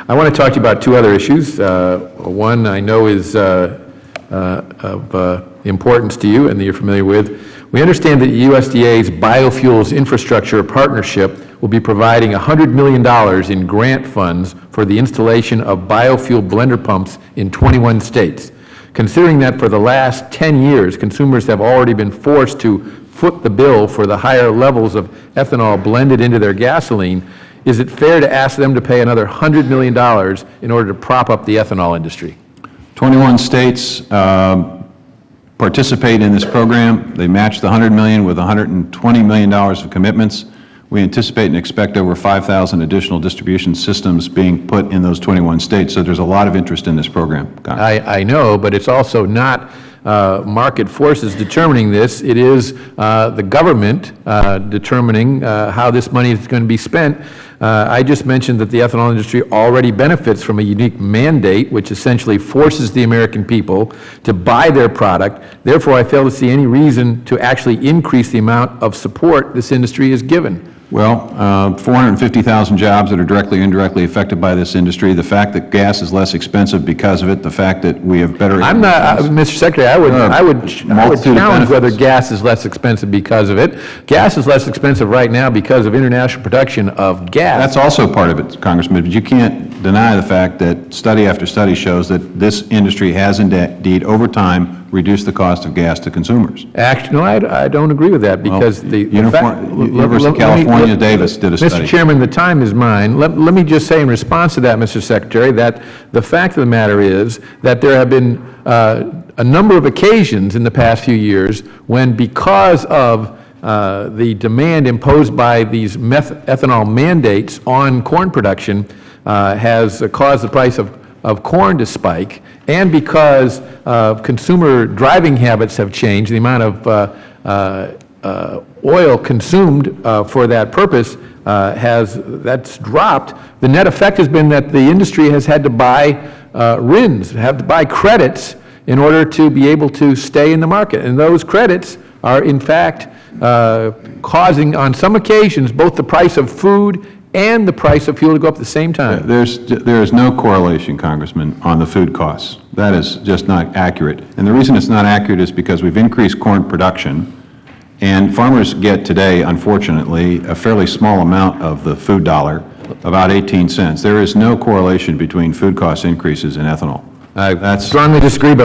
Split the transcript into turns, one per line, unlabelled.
I want to talk to you about two other issues. One I know is of importance to you and that you're familiar with. We understand that USDA's Biofuels Infrastructure Partnership will be providing $100 million in grant funds for the installation of biofuel blender pumps in 21 states. Considering that for the last 10 years, consumers have already been forced to foot the bill for the higher levels of ethanol blended into their gasoline, is it fair to ask them to pay another $100 million in order to prop up the ethanol industry?
21 states participate in this program. They match the $100 million with $120 million of commitments. We anticipate and expect over 5,000 additional distribution systems being put in those 21 states. So there's a lot of interest in this program.
I know, but it's also not market forces determining this. It is the government determining how this money is going to be spent. I just mentioned that the ethanol industry already benefits from a unique mandate which essentially forces the American people to buy their product. Therefore, I fail to see any reason to actually increase the amount of support this industry is given.
Well, 450,000 jobs that are directly or indirectly affected by this industry, the fact that gas is less expensive because of it, the fact that we have better...
I'm not, Mr. Secretary, I would challenge whether gas is less expensive because of it. Gas is less expensive right now because of international production of gas.
That's also part of it, Congressman, but you can't deny the fact that study after study shows that this industry has indeed, over time, reduced the cost of gas to consumers.
Actually, no, I don't agree with that because
University of California, Davis did a study.
Mr. Chairman, the time is mine. Let me just say in response to that, Mr. Secretary, that the fact of the matter is that there have been a number of occasions in the past few years when, because of the demand imposed by these ethanol mandates on corn production, has caused the price of corn to spike, and because consumer driving habits have changed, the amount of oil consumed for that purpose that's dropped. The net effect has been that the industry has had to buy RINs, have to buy credits in order to be able to stay in the market, and those credits are in fact causing, on some occasions, both the price of food and the price of fuel to go up at the same time.
There is no correlation, Congressman, on the food costs. That is just not accurate. And the reason it's not accurate is because we've increased corn production, and farmers get today, unfortunately, a fairly small amount of the food dollar, about 18 cents. There is no correlation between food cost increases and ethanol.
I strongly disagree, but